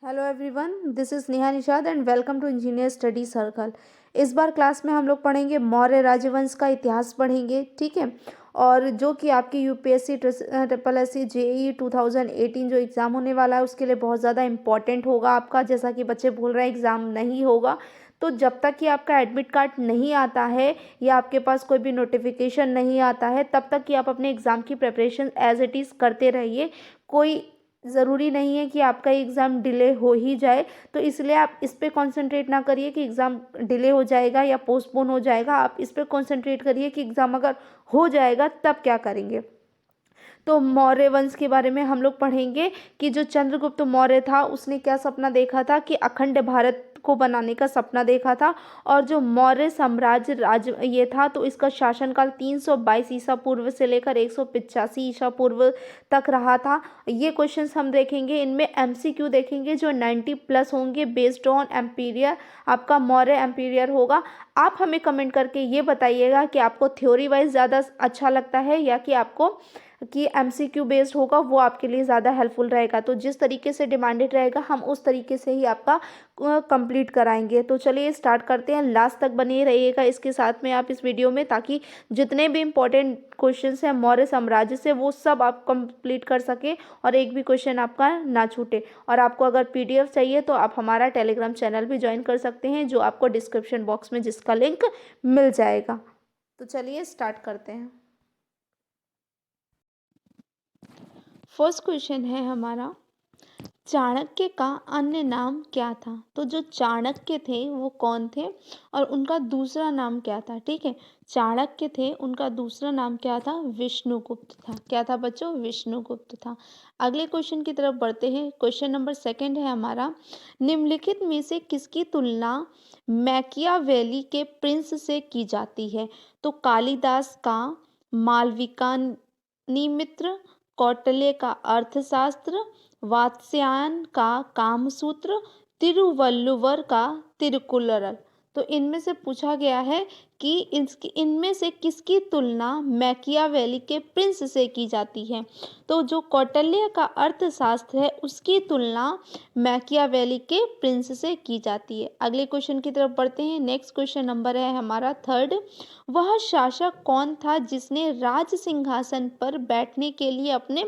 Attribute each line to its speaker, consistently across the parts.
Speaker 1: Hello everyone, this is Neha Nishad and welcome to Engineer Study Circle. इस बार class में हम लोग पढ़ेंगे मौर्य राजवंश का इतिहास पढ़ेंगे, ठीक है। और जो कि आपकी UPSC triple S C JE 2018 जो एग्ज़ाम होने वाला है उसके लिए बहुत ज़्यादा इंपॉर्टेंट होगा आपका। जैसा कि बच्चे बोल रहे हैं एग्ज़ाम नहीं होगा, तो जब तक कि आपका एडमिट कार्ड नहीं आता है या आपके पास कोई भी नोटिफिकेशन नहीं आता है तब तक कि आप अपने एग्ज़ाम की प्रिपरेशन एज इट इज़ करते रहिए। कोई ज़रूरी नहीं है कि आपका एग्ज़ाम डिले हो ही जाए, तो इसलिए आप इस पे कंसंट्रेट ना करिए कि एग्ज़ाम डिले हो जाएगा या पोस्टपोन हो जाएगा। आप इस पे कंसंट्रेट करिए कि एग्ज़ाम अगर हो जाएगा तब क्या करेंगे। तो मौर्य वंश के बारे में हम लोग पढ़ेंगे कि जो चंद्रगुप्त मौर्य था उसने क्या सपना देखा था कि अखंड भारत को बनाने का सपना देखा था। और जो मौर्य साम्राज्य राज ये था तो इसका शासनकाल 322 ईसा पूर्व से लेकर 185 ईसा पूर्व तक रहा था। ये क्वेश्चंस हम देखेंगे, इनमें एमसीक्यू देखेंगे जो 90 प्लस होंगे बेस्ड ऑन एम्पीरियर। आपका मौर्य एम्पीरियर होगा। आप हमें कमेंट करके ये बताइएगा कि आपको थ्योरी वाइज ज़्यादा अच्छा लगता है या कि आपको कि एमसीक्यू बेस्ड होगा वो आपके लिए ज़्यादा हेल्पफुल रहेगा। तो जिस तरीके से डिमांडेड रहेगा हम उस तरीके से ही आपका कंप्लीट कराएंगे। तो चलिए स्टार्ट करते हैं, लास्ट तक बने रहिएगा इसके साथ में आप इस वीडियो में, ताकि जितने भी इंपॉर्टेंट क्वेश्चंस हैं मौर्य साम्राज्य से वो सब आप कंप्लीट कर सके और एक भी क्वेश्चन आपका ना छूटे। और आपको अगर पीडीएफ चाहिए तो आप हमारा टेलीग्राम चैनल भी ज्वाइन कर सकते हैं, जो आपको डिस्क्रिप्शन बॉक्स में जिसका लिंक मिल जाएगा। तो चलिए स्टार्ट करते हैं। फर्स्ट क्वेश्चन है हमारा, चाणक्य का अन्य नाम क्या था। तो जो चाणक्य थे वो कौन थे और उनका दूसरा नाम क्या था। ठीक है, चाणक्य थे, उनका दूसरा नाम क्या था, विष्णुगुप्त था। क्या था बच्चों, विष्णुगुप्त था। अगले क्वेश्चन की तरफ बढ़ते हैं। क्वेश्चन नंबर सेकंड है हमारा, निम्नलिखित में से किसकी तुलना मैकियावेली के प्रिंस से की जाती है। तो कालिदास का मालविकाग्निमित्र, कौटिल्य का अर्थशास्त्र, वात्स्यायन का कामसूत्र, तिरुवल्लुवर का तिरुकुलर। तो इनमें से पूछा गया है कि इनमें से किसकी तुलना मैकियावेली के प्रिंस से की जाती है। तो जो कौटिल्य का अर्थशास्त्र है उसकी तुलना मैकियावेली के प्रिंस से की जाती है। अगले क्वेश्चन की तरफ बढ़ते हैं। नेक्स्ट क्वेश्चन नंबर है हमारा थर्ड, वह शासक कौन था जिसने राज सिंहासन पर बैठने के लिए अपने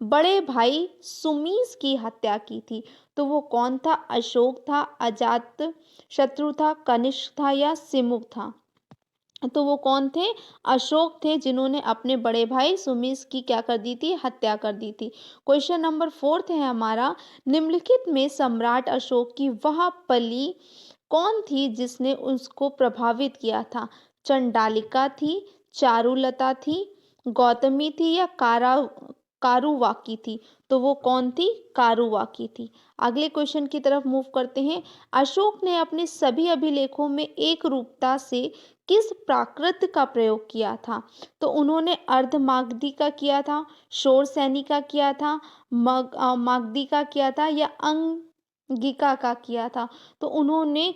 Speaker 1: बड़े भाई सुमीस की हत्या की थी। तो वो कौन था, अशोक था, अजात शत्रु था, कनिष्क था या सिमुक था। तो वो कौन थे, अशोक थे, जिन्होंने अपने बड़े भाई सुमीस की क्या कर दी थी, हत्या कर दी थी। क्वेश्चन नंबर फोर्थ है हमारा, निम्नलिखित में सम्राट अशोक की वह पली कौन थी जिसने उसको प्रभावित किया था। चंडालिका थी, चारुलता थी, गौतमी थी या कारुवाकी थी। तो वो कौन थी, कारुवाकी थी। अगले क्वेश्चन की तरफ मूव करते हैं। अशोक ने अपने सभी अभिलेखों में एक रूपता से किस प्राकृत का प्रयोग किया था। तो उन्होंने अर्धमागधी का किया था, शोरसैनी का किया था, मागधी का किया था या अंगिका का किया था। तो उन्होंने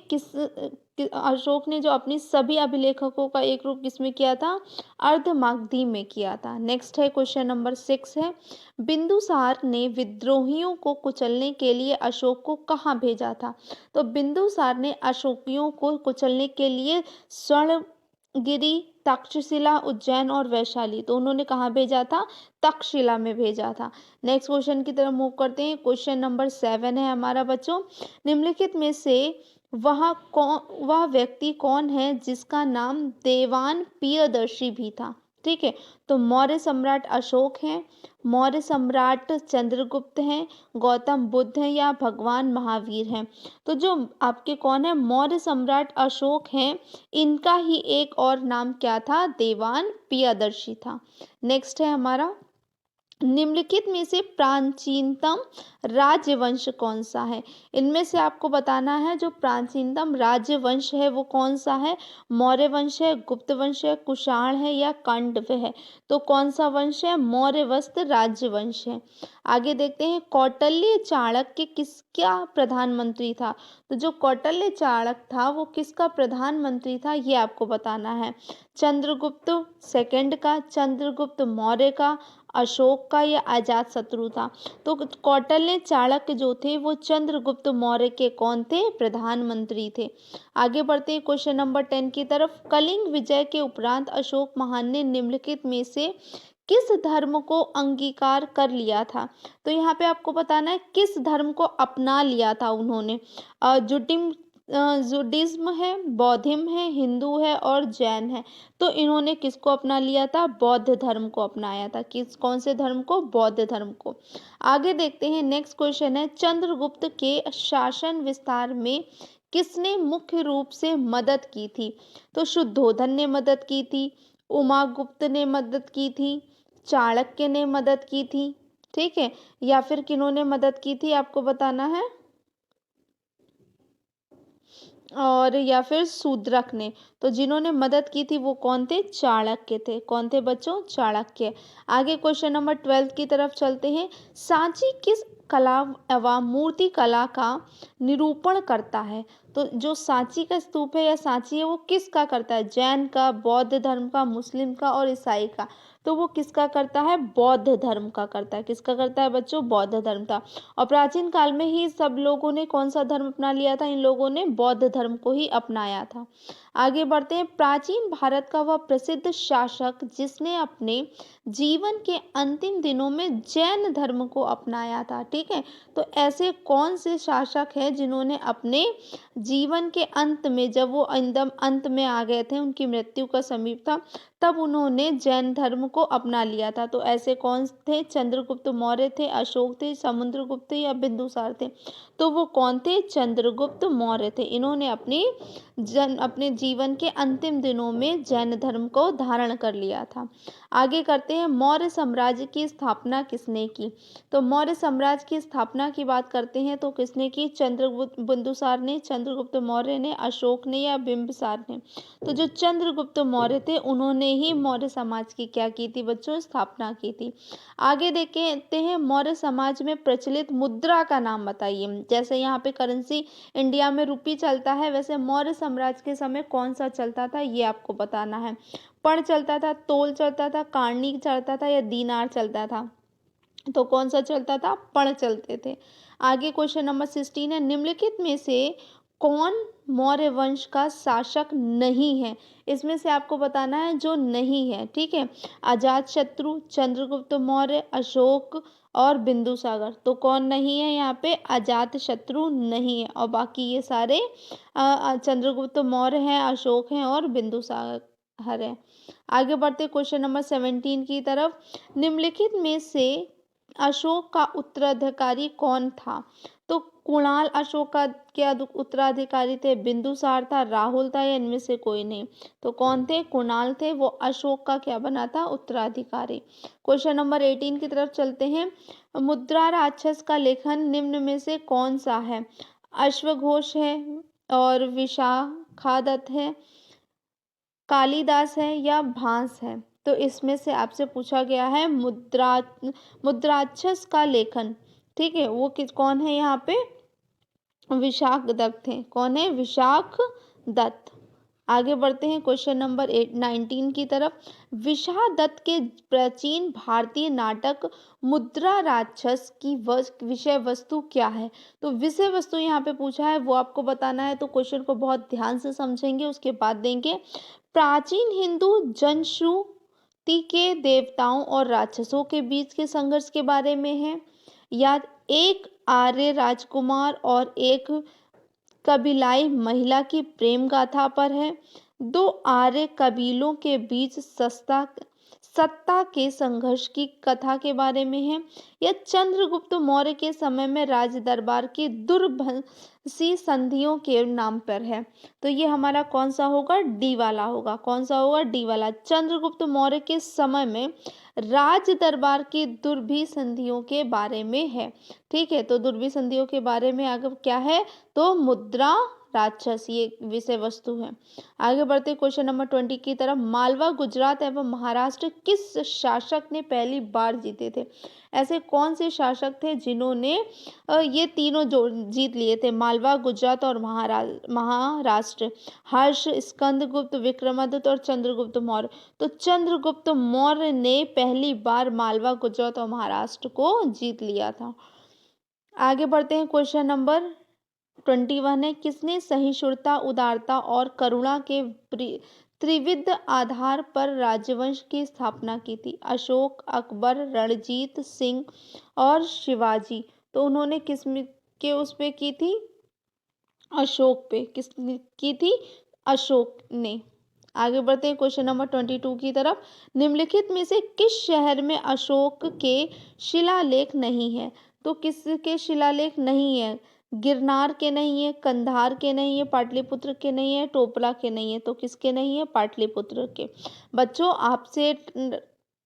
Speaker 1: अशोक ने जो अपनी सभी अभिलेखकों का एक रूप किसमें किया था, अर्धमागधी में किया था। नेक्स्ट है क्वेश्चन नंबर 6 है, बिंदुसार ने विद्रोहियों को कुचलने के लिए अशोक को कहाँ भेजा था। तो बिंदुसार ने अशोकियों को कुचलने के लिए स्वर्णगिरि, तक्षशिला, उज्जैन और वैशाली, तो उन्होंने कहाँ भेजा था, तक्षशिला में भेजा था। नेक्स्ट क्वेश्चन की तरफ मूव करते हैं। क्वेश्चन नंबर 7 है हमारा बच्चों, निम्नलिखित में से वह व्यक्ति कौन है जिसका नाम देवान प्रियदर्शी भी था। ठीक है, तो मौर्य सम्राट अशोक हैं, मौर्य सम्राट चंद्रगुप्त हैं, गौतम बुद्ध हैं या भगवान महावीर हैं। तो जो आपके कौन है, मौर्य सम्राट अशोक हैं, इनका ही एक और नाम क्या था, देवान प्रियदर्शी था। नेक्स्ट है हमारा, निम्नलिखित में से प्राचीनतम राज्यवंश कौन सा है। इनमें से आपको बताना है जो प्राचीनतम राज्यवंश है वो कौन सा है, मौर्य वंश है, गुप्त वंश है, कुषाण है या कांडव है। तो कौन सा वंश है, मौर्य वस्त राज्यवंश है। आगे देखते हैं, कौटिल्य चाणक्य किसका प्रधानमंत्री था। तो जो कौटिल्य चाणक्य था वो किसका प्रधानमंत्री था ये आपको बताना है, चंद्रगुप्त सेकंड का, चंद्रगुप्त मौर्य का, अशोक का या अजात शत्रु था? तो कौटिल्य चाणक्य जो थे वो चंद्रगुप्त मौर्य के कौन थे? प्रधानमंत्री थे। आगे बढ़ते हैं क्वेश्चन नंबर 10 की तरफ। कलिंग विजय के उपरांत अशोक महान ने निम्नलिखित में से किस धर्म को अंगीकार कर लिया था? तो यहाँ पे आपको बताना है किस धर्म को अपना लिया था उन्होंने। जुडिम जुडिज्म है, बौद्धिज्म है, हिंदू है और जैन है। तो इन्होंने किसको अपना लिया था? बौद्ध धर्म को अपनाया था। किस कौन से धर्म को? बौद्ध धर्म को। आगे देखते हैं नेक्स्ट क्वेश्चन है, चंद्रगुप्त के शासन विस्तार में किसने मुख्य रूप से मदद की थी? तो शुद्धोधन ने मदद की थी, उमागुप्त ने मदद की थी, चाणक्य ने मदद की थी, ठीक है, या फिर किन्होंने मदद की थी आपको बताना है, और या फिर शूद्रक ने। तो जिन्होंने मदद की थी वो कौन थे? चाणक्य थे। कौन थे बच्चों? चाणक्य। आगे क्वेश्चन नंबर 12 की तरफ चलते हैं। सांची किस कला एवं मूर्ति कला का निरूपण करता है? तो जो सांची का स्तूप है या सांची है वो किसका करता है? जैन का, बौद्ध धर्म का, मुस्लिम का और ईसाई का। तो वो किसका करता है? बौद्ध धर्म का करता है। किसका करता है बच्चों? बौद्ध धर्म का। और प्राचीन काल में ही सब लोगों ने कौन सा धर्म अपना लिया था? इन लोगों ने बौद्ध धर्म को ही अपनाया था। आगे बढ़ते हैं। प्राचीन भारत का वह प्रसिद्ध शासक जिसने अपने जीवन के अंतिम दिनों में जैन धर्म को अपनाया था, ठीक है। तो ऐसे कौन से शासक हैं जिन्होंने अपने जीवन के अंत में, जब वो एकदम अंत में आ गए थे, उनकी मृत्यु का समीप था, तब उन्होंने जैन धर्म को अपना लिया था? तो ऐसे कौन थे? चंद्रगुप्त मौर्य थे, अशोक थे, समुद्रगुप्त थे या बिंदुसार थे? तो वो कौन थे? चंद्रगुप्त मौर्य थे। इन्होंने अपने जीवन के अंतिम दिनों में जैन धर्म को धारण कर लिया था। आगे करते हैं, मौर्य साम्राज्य की स्थापना किसने की? तो मौर्य साम्राज्य की स्थापना की बात करते हैं तो किसने की? चंद्रगुप्त बिंदुसार ने, चंद्रगुप्त मौर्य ने, अशोक ने या बिंबिसार ने? तो जो चंद्रगुप्त मौर्य थे उन्होंने ही मौर्य समाज की क्या की थी बच्चों? स्थापना की थी। आगे देखते हैं, मौर्य समाज में प्रचलित मुद्रा का नाम बताइए। जैसे यहाँ पे करेंसी इंडिया में रुपी चलता है, वैसे मौर्य साम्राज्य के समय कौन सा चलता था ये आपको बताना है। पण चलता था, तोल चलता था, कार्नी चलता था या दीनार चलता था? तो कौन सा चलता था? पण चलते थे। आगे क्वेश्चन नंबर 16 है, निम्नलिखित में से कौन मौर्य वंश का शासक नहीं है? इसमें से आपको बताना है जो नहीं है, ठीक है। अजात शत्रु, चंद्रगुप्त मौर्य, अशोक और बिंदुसागर। तो कौन नहीं है यहाँ पे? अजात शत्रु नहीं है, और बाकी ये सारे चंद्रगुप्त मौर्य हैं, अशोक हैं और बिंदुसागर है। आगे बढ़ते क्वेश्चन नंबर 17 की तरफ। निम्नलिखित में से अशोक का उत्तराधिकारी कौन था? तो कुणाल अशोक का क्या उत्तराधिकारी थे? बिंदुसार था, राहुल था या इनमें से कोई नहीं? तो कौन थे? कुणाल थे, वो अशोक का क्या बना था? उत्तराधिकारी। क्वेश्चन नंबर 18 की तरफ चलते हैं। मुद्रा राक्षस का लेखन निम्न में से कौन सा है? अश्वघोष है और विशाखादत्त है, कालिदास है या भांस है? तो इसमें से आपसे पूछा गया है मुद्राक्षस का लेखन, ठीक है। वो कौन है यहाँ पे? विशाख दत्त हैं। कौन है? विशाख दत्त। आगे बढ़ते हैं क्वेश्चन नंबर 19 की तरफ। विशाखदत्त के प्राचीन भारतीय नाटक मुद्रा राक्षस की विषय वस्तु क्या है? तो विषय वस्तु यहाँ पे पूछा है, वो आपको बताना है। तो क्वेश्चन को बहुत ध्यान से समझेंगे, उसके बाद देंगे। प्राचीन हिंदू जनश्रुति के देवताओं और राक्षसों के बीच के संघर्ष के बारे में है, या एक आर्य राजकुमार और एक कबीलाई महिला की प्रेम गाथा पर है, दो आर्य कबीलों के बीच सत्ता के संघर्ष की कथा के बारे में है, या चंद्रगुप्त मौर्य के समय में राज दरबार की दुर्भंसी संधियों के नाम पर है? तो ये हमारा कौन सा होगा? डी वाला होगा। कौन सा होगा? डी वाला। चंद्रगुप्त मौर्य के समय में राज दरबार की दुर्भी संधियों के बारे में है, ठीक है। तो दुर्भी संधियों के बारे में अगर क्या है? तो मुद्रा राक्षस, ये विषय वस्तु है। आगे बढ़ते क्वेश्चन नंबर 20 की तरफ। मालवा, गुजरात एवं महाराष्ट्र किस शासक ने पहली बार जीते थे? ऐसे कौन से शासक थे जिन्होंने ये तीनों जो जीत लिए थे, मालवा, गुजरात और महाराष्ट्र? हर्ष, स्कंदगुप्त, विक्रमादित्य और चंद्रगुप्त मौर्य। तो चंद्रगुप्त मौर्य ने पहली बार मालवा, गुजरात और महाराष्ट्र को जीत लिया था। आगे बढ़ते हैं क्वेश्चन नंबर 21 है। किसने सहिष्णुता, उदारता और करुणा के त्रिविध आधार पर राजवंश की स्थापना की थी? अशोक, अकबर, रणजीत सिंह और शिवाजी। तो उन्होंने किस के उस पे की थी? अशोक पे। किसने की थी? अशोक ने। आगे बढ़ते हैं क्वेश्चन नंबर 22 की तरफ। निम्नलिखित में से किस शहर में अशोक के शिलालेख नहीं है? तो किसके शिलालेख नहीं है? गिरनार के नहीं है, कंधार के नहीं है, पाटलिपुत्र के नहीं है, टोपला के नहीं है। तो किसके नहीं है? पाटलिपुत्र के। बच्चों, आपसे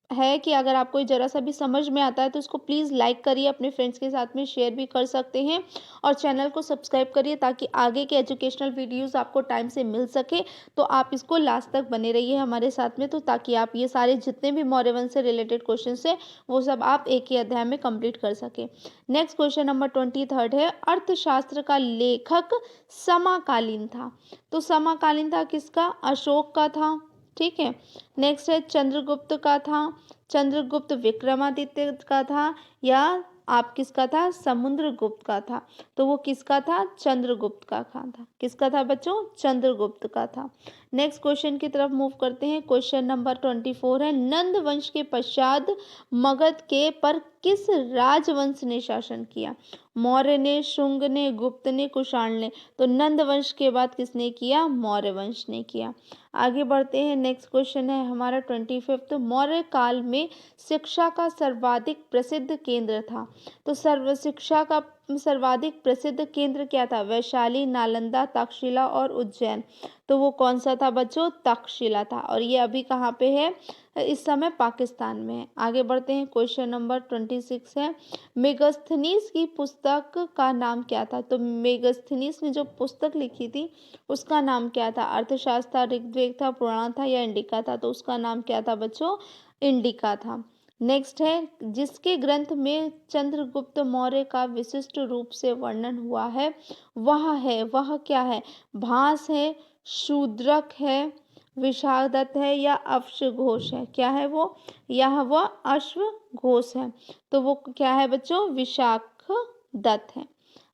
Speaker 1: है कि अगर आपको जरा सा भी समझ में आता है तो इसको प्लीज़ लाइक करिए, अपने फ्रेंड्स के साथ में शेयर भी कर सकते हैं और चैनल को सब्सक्राइब करिए ताकि आगे के एजुकेशनल वीडियोस आपको टाइम से मिल सके। तो आप इसको लास्ट तक बने रहिए हमारे साथ में, तो ताकि आप ये सारे जितने भी मौर्य वंश से रिलेटेड क्वेश्चन है वो सब आप एक ही अध्याय में कंप्लीट कर सके। नेक्स्ट क्वेश्चन नंबर 23 है। अर्थशास्त्र का लेखक समकालीन था। तो समकालीन था किसका? अशोक का था। ठीक है। नेक्स्ट है चंद्रगुप्त का था, चंद्रगुप्त विक्रमादित्य का था, या आप किसका था? समुद्रगुप्त का था। तो वो किसका था? चंद्रगुप्त का था। किसका था बच्चों? चंद्रगुप्त का था। नेक्स्ट क्वेश्चन की तरफ मूव करते हैं। क्वेश्चन नंबर 24 है। नंद वंश के पश्चात मगध के पर किस राजवंश ने शासन किया? मौर्य ने, शुंग ने, गुप्त ने, कुषाण ने। तो नंद वंश के बाद किसने किया? मौर्य वंश ने किया। आगे बढ़ते हैं। नेक्स्ट क्वेश्चन है हमारा 25। मौर्य काल में शिक्षा का सर्वाधिक प्रसिद्ध केंद्र था। तो शिक्षा का सर्वाधिक प्रसिद्ध केंद्र क्या था? वैशाली, नालंदा, तक्षशिला और उज्जैन। तो वो कौन सा था बच्चों? तक्षशिला था। और ये अभी कहाँ पे है? इस समय पाकिस्तान में है। आगे बढ़ते हैं। क्वेश्चन नंबर 26 है। मेगस्थनीज की पुस्तक का नाम क्या था? तो मेगस्थनीज ने जो पुस्तक लिखी थी उसका नाम क्या था? अर्थशास्त्र था, ऋग्वेद था, पुराण था या इंडिका था? तो उसका नाम क्या था बच्चों? इंडिका था। नेक्स्ट है। जिसके ग्रंथ में चंद्रगुप्त मौर्य का विशिष्ट रूप से वर्णन हुआ है वह क्या है? भास है, शूद्रक है, विशाखदत्त है या अश्वघोष है? क्या है वो? यह वह अश्वघोष है। तो वो क्या है बच्चों? विशाखदत्त है।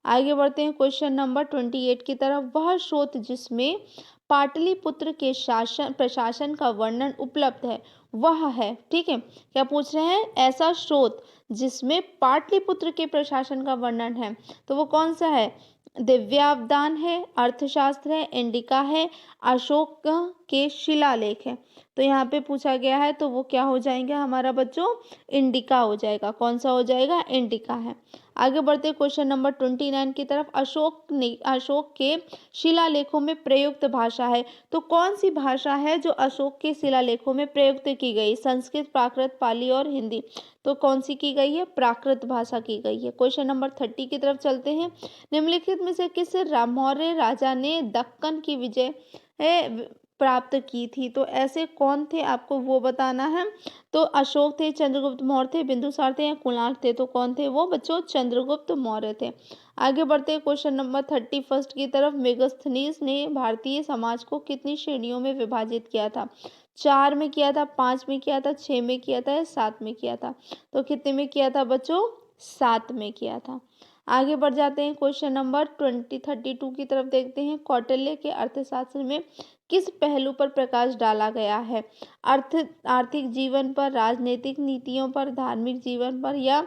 Speaker 1: आगे बढ़ते हैं क्वेश्चन नंबर 28 की तरफ। वह स्रोत जिसमें पाटलिपुत्र के प्रशासन का वर्णन उपलब्ध है वह है। ठीक है। क्या पूछ रहे हैं? ऐसा स्रोत जिसमें पाटलिपुत्र के प्रशासन का वर्णन है तो वो कौन सा है? दिव्यावदान है, अर्थशास्त्र है, इंडिका है, अशोक के शिलालेख है। तो यहाँ पे पूछा गया है तो वो क्या हो जाएगा हमारा बच्चों? इंडिका हो जाएगा। कौन सा हो जाएगा? इंडिका है। आगे बढ़ते क्वेश्चन नंबर 29 की तरफ। अशोक के शिलालेखों में प्रयुक्त भाषा है। तो कौन सी भाषा है जो अशोक के शिलालेखों में प्रयुक्त की गई? संस्कृत, प्राकृत, पाली और हिंदी। तो कौन सी की गई है? प्राकृत भाषा की गई है। क्वेश्चन नंबर 30 की तरफ चलते हैं। निम्नलिखित में से किस मौर्य राजा ने दक्कन की विजय प्राप्त की थी? तो ऐसे कौन थे आपको वो बताना है। तो अशोक थे, चंद्रगुप्त मौर्य थे, बिंदुसार थे या कुणाल थे? तो कौन थे वो बच्चों? चंद्रगुप्त मौर्य थे। आगे बढ़ते हैं क्वेश्चन नंबर 31 की तरफ। मेगस्थनीज ने भारतीय समाज को कितनी श्रेणियों में विभाजित किया था? 4 में किया था, 5 में किया था, 6 में किया था या 7 में किया था? तो कितने में किया था बच्चों? 7 में किया था। आगे बढ़ जाते हैं। क्वेश्चन नंबर 32 की तरफ देखते हैं। कौटिल्य के अर्थशास्त्र में किस पहलू पर प्रकाश डाला गया है? आर्थिक जीवन पर, राजनीतिक नीतियों पर, धार्मिक जीवन पर या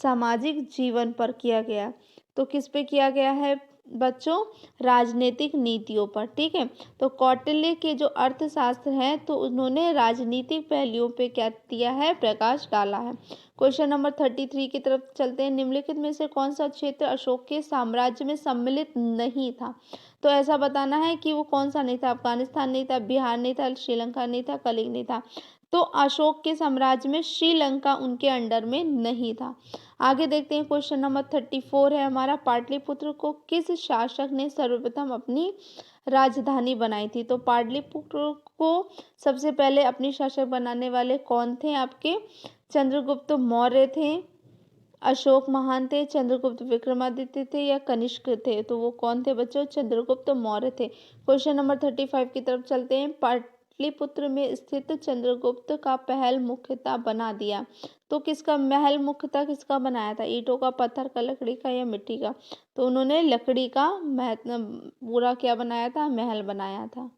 Speaker 1: सामाजिक जीवन पर किया गया? तो किस पे किया गया है बच्चों? राजनीतिक नीतियों पर। ठीक है। तो कौटिल्य के जो अर्थशास्त्र हैं तो उन्होंने राजनीतिक पहलुओं पे क्या दिया है? प्रकाश डाला है। क्वेश्चन नंबर 33 की तरफ चलते हैं। निम्नलिखित में से कौन सा क्षेत्र अशोक के साम्राज्य में सम्मिलित नहीं था? तो ऐसा बताना है कि वो कौन सा नहीं था। अफगानिस्तान नहीं था, बिहार नहीं था, श्रीलंका नहीं था, कलिंग नहीं था। तो अशोक के साम्राज्य में श्रीलंका उनके अंडर में नहीं था। आगे देखते हैं क्वेश्चन नंबर 34 है हमारा, पाटलिपुत्र को किस शासक ने सर्वप्रथम अपनी राजधानी बनाई थी? तो पाटलिपुत्र को सबसे पहले अपनी शासक बनाने वाले कौन थे आपके? चंद्रगुप्त मौर्य थे, अशोक महान थे, चंद्रगुप्त विक्रमादित्य थे या कनिष्क थे? तो वो कौन थे बच्चों? चंद्रगुप्त मौर्य थे। क्वेश्चन नंबर 35 की तरफ चलते हैं। पाटलिपुत्र में स्थित चंद्रगुप्त का महल मुख्यतः बना दिया। तो किसका महल मुख्यतः किसका बनाया था? ईंटों का, पत्थर का, लकड़ी का या मिट्टी का? तो उन्होंने लकड़ी का पूरा क्या बनाया था? महल बनाया था।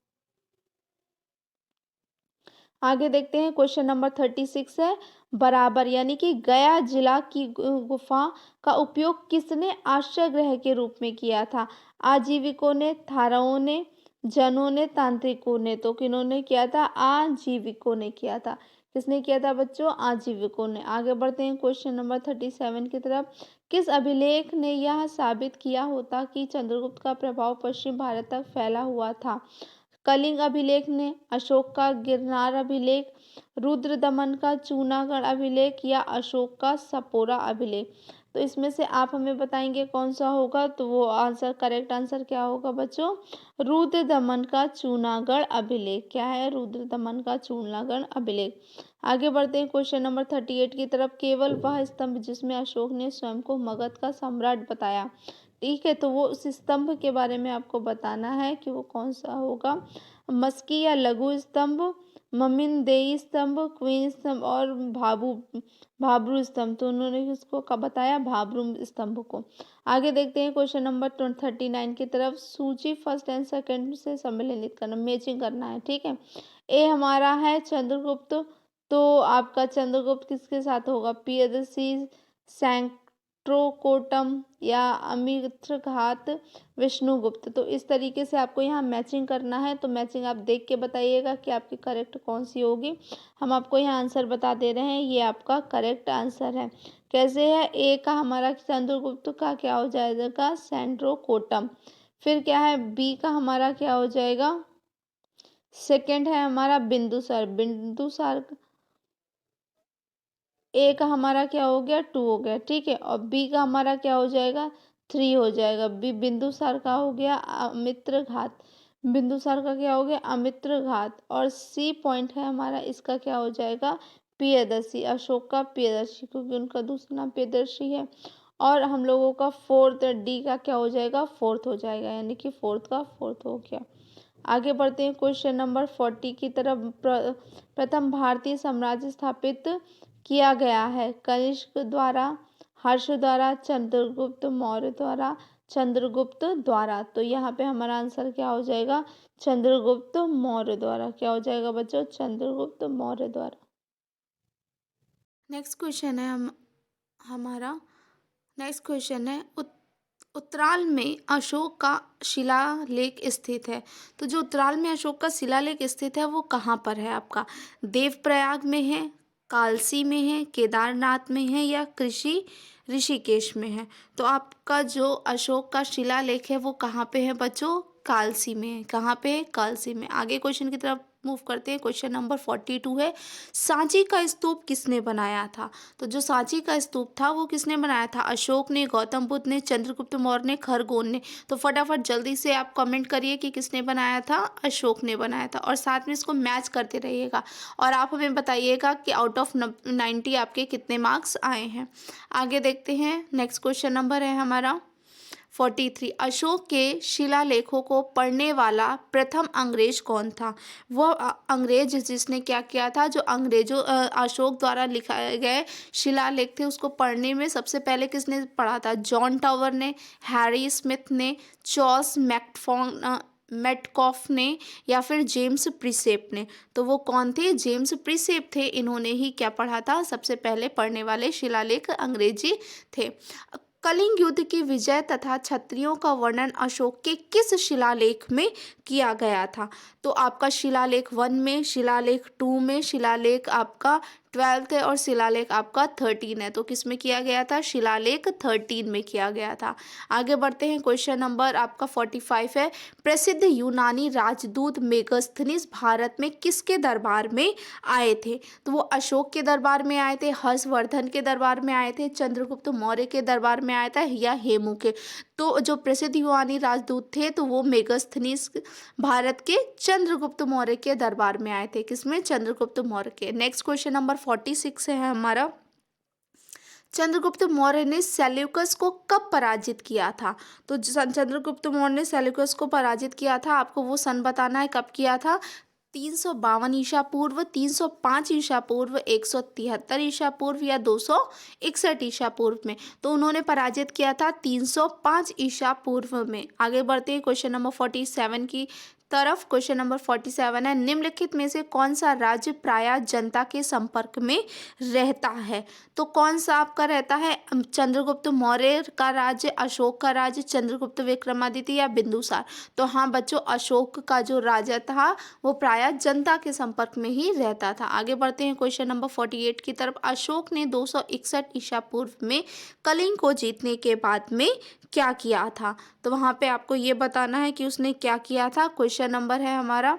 Speaker 1: आगे देखते हैं क्वेश्चन नंबर 36 है, बराबर यानी कि गया जिला की गुफा का उपयोग किसने आश्रय गृह के रूप में किया था? आजीविकों ने, थाराओं ने, जनों ने, तांत्रिकों ने? तो किन्होंने किया था? आजीविकों ने किया था। किसने किया था बच्चों? आजीविकों ने। आगे बढ़ते हैं क्वेश्चन नंबर 37 की तरफ। किस अभिलेख ने यह साबित किया होता कि चंद्रगुप्त का प्रभाव पश्चिम भारत तक फैला हुआ था? कलिंग अभिलेख ने, अशोक का गिरनार अभिलेख, रुद्र दमन का चूनागढ़ अभिलेख या अशोक का सपोरा अभिलेख? तो इसमें से आप हमें बताएंगे कौन सा होगा? तो वो आंसर, करेक्ट आंसर क्या होगा बच्चों? रुद्र दमन का चूनागढ़ अभिलेख। क्या है? रुद्र दमन का चूनागढ़ अभिलेख। आगे बढ़ते हैं क्वेश्चन नंबर 38 की तरफ। केवल वह स्तंभ जिसमें अशोक ने स्वयं को मगध का सम्राट बताया, ठीक है, तो वो उस स्तंभ के बारे में आपको बताना है कि वो कौन सा होगा। मस्की या लघु स्तंभ, ममिनदेई स्तंभ, क्वीन स्तंभ और भाब्रू स्तंभ? तो उन्होंने किसको कब बताया? भाब्रू स्तंभ को। आगे देखते हैं क्वेश्चन नंबर 39 की तरफ। सूची फर्स्ट एंड सेकंड से सम्मिलित करना, मैचिंग करना है, ठीक है। ए हमारा है चंद्रगुप्त, तो आपका चंद्रगुप्त किसके साथ होगा? प्रियदर्शी, सैंक्ट्रोकोटम या अमित्रघात, विष्णुगुप्त? तो इस तरीके से आपको यहाँ मैचिंग करना है। तो मैचिंग आप देख के बताइएगा कि आपकी करेक्ट कौन सी होगी। हम आपको यहाँ आंसर बता दे रहे हैं, ये आपका करेक्ट आंसर है। कैसे है? ए का हमारा चंद्रगुप्त का क्या हो जाएगा? सैंट्रोकोटम। फिर क्या है? बी का हमारा क्या हो जाएगा? सेकंड है हमारा बिंदुसार। बिंदुसार ए का हमारा क्या हो गया? 2 हो गया, ठीक है। और बी का हमारा क्या हो जाएगा? 3 हो जाएगा। बी बिंदुसार का हो गया अमित्रघात। बिंदुसार का क्या हो गया? अमित्रघात। और सी पॉइंट है हमारा, इसका क्या हो जाएगा? प्रियदर्शी। अशोक का प्रियदर्शी, क्योंकि उनका दूसरा नाम प्रियदर्शी है। और हम लोगों का फोर्थ, डी का क्या हो जाएगा? फोर्थ हो जाएगा, यानी कि फोर्थ का फोर्थ हो गया। आगे बढ़ते हैं क्वेश्चन नंबर 40 की तरफ। प्रथम भारतीय साम्राज्य स्थापित किया गया है कनिष्क द्वारा, हर्ष द्वारा, चंद्रगुप्त मौर्य द्वारा, चंद्रगुप्त द्वारा? तो यहाँ पे हमारा आंसर क्या हो जाएगा? चंद्रगुप्त मौर्य द्वारा। क्या हो जाएगा बच्चों? चंद्रगुप्त मौर्य द्वारा। नेक्स्ट क्वेश्चन है हमारा नेक्स्ट क्वेश्चन है, उत्तराल में अशोक का शिलालेख स्थित है। तो जो उत्तराल में अशोक का शिलालेख स्थित है वो कहाँ पर है आपका? देवप्रयाग में है, कालसी में है, केदारनाथ में है या ऋषिकेश में है? तो आपका जो अशोक का शिलालेख है वो कहाँ पे है बच्चों? कालसी में है। कहाँ पे है? कालसी में। आगे क्वेश्चन की तरफ मूव करते हैं। क्वेश्चन नंबर 42 है, सांची का स्तूप किसने बनाया था? तो जो सांची का स्तूप था वो किसने बनाया था? अशोक ने, गौतम बुद्ध ने, चंद्रगुप्त मौर्य ने, खरगोन ने? तो फटाफट जल्दी से आप कमेंट करिए कि किसने बनाया था? अशोक ने बनाया था। और साथ में इसको मैच करते रहिएगा और आप हमें बताइएगा कि आउट ऑफ 90 आपके कितने मार्क्स आए हैं। आगे देखते हैं। नेक्स्ट क्वेश्चन नंबर है हमारा 43, अशोक के शिलालेखों को पढ़ने वाला प्रथम अंग्रेज कौन था? वह अंग्रेज जिसने क्या किया था? जो अंग्रेजों अशोक द्वारा लिखाए गए शिलालेख थे उसको पढ़ने में सबसे पहले किसने पढ़ा था? जॉन टावर ने, हैरी स्मिथ ने, चार्ल्स मेटकॉफ ने या फिर जेम्स प्रिसेप ने? तो वो कौन थे? जेम्स प्रिसेप थे। इन्होंने ही क्या पढ़ा था? सबसे पहले पढ़ने वाले शिलालेख अंग्रेजी थे। कलिंग युद्ध की विजय तथा क्षत्रियों का वर्णन अशोक के किस शिलालेख में किया गया था? तो आपका शिलालेख 1 में, शिलालेख 2 में, शिलालेख आपका 12 है और शिलालेख आपका 13 है। तो किस में किया गया था? शिलालेख 13 में किया गया था। आगे बढ़ते हैं, क्वेश्चन नंबर आपका 45 है, प्रसिद्ध यूनानी राजदूत मेगास्थनीज भारत में किसके दरबार में आए थे? तो वो अशोक के दरबार में आए थे, हर्षवर्धन के दरबार में आए थे, चंद्रगुप्त मौर्य के दरबार में आया था या हेमू के? तो जो प्रसिद्ध यूनानी राजदूत थे तो वो मेगास्थनीज भारत के चंद्रगुप्त मौर्य के दरबार में आए थे। किसमें? चंद्रगुप्त मौर्य के। नेक्स्ट क्वेश्चन नंबर 46 है हमारा, चंद्रगुप्त मौर्य ने सेल्यूकस को कब पराजित किया था? तो चंद्रगुप्त मौर्य ने सेल्यूकस को पराजित किया था, आपको वो सन बताना है कब किया था। 352 ईसा पूर्व, 305 ईसा पूर्व, 173 ईसा पूर्व या 261 ईसा पूर्व में? तो उन्होंने पराजित किया था 305 ईसा पूर्व में। आगे बढ़ते हैं क्वेश्चन नंबर 47 की तरफ। क्वेश्चन नंबर 47 है, निम्नलिखित में से कौन सा राज्य प्रायः जनता के संपर्क में रहता है? तो कौन सा आपका रहता है? चंद्रगुप्त मौर्य का राज्य, अशोक का राज्य, चंद्रगुप्त विक्रमादित्य या बिंदुसार? तो हाँ बच्चों, अशोक का जो राजा था वो प्रायः जनता के संपर्क में ही रहता था। आगे बढ़ते हैं क्वेश्चन नंबर 48 की तरफ। अशोक ने 261 ईसा पूर्व में कलिंग को जीतने के बाद में क्या किया था? तो वहाँ पे आपको ये बताना है कि उसने क्या किया था। क्वेश्चन नंबर है हमारा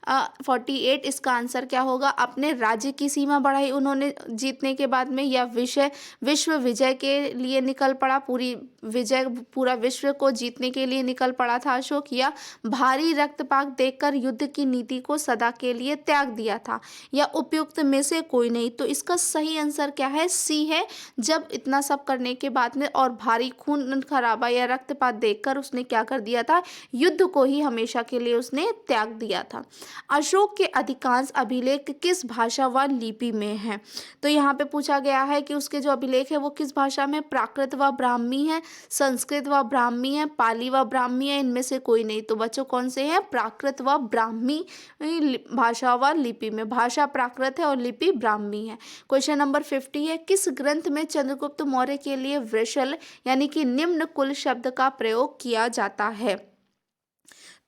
Speaker 1: 48, इसका आंसर क्या होगा? अपने राज्य की सीमा बढ़ाई उन्होंने जीतने के बाद में, या विश्व विजय के लिए निकल पड़ा, पूरा विश्व को जीतने के लिए निकल पड़ा था अशोक, या भारी रक्तपात देखकर युद्ध की नीति को सदा के लिए त्याग दिया था, या उपयुक्त में से कोई नहीं? तो इसका सही आंसर क्या है? सी है। जब इतना सब करने के बाद में और भारी खून खराबा या रक्तपात देखकर उसने क्या कर दिया था? युद्ध को ही हमेशा के लिए उसने त्याग दिया था। अशोक के अधिकांश अभिलेख किस भाषा व लिपि में हैं? तो यहाँ पे पूछा गया है कि उसके जो अभिलेख है वो किस भाषा में? प्राकृत व ब्राह्मी है, संस्कृत व ब्राह्मी है, पाली व ब्राह्मी है, इनमें से कोई नहीं। तो बच्चों कौन से हैं? प्राकृत व ब्राह्मी भाषा व लिपि में। भाषा प्राकृत है और लिपि ब्राह्मी है। क्वेश्चन नंबर 50 है, किस ग्रंथ में चंद्रगुप्त मौर्य के लिए वृषल यानी कि निम्न कुल शब्द का प्रयोग किया जाता है?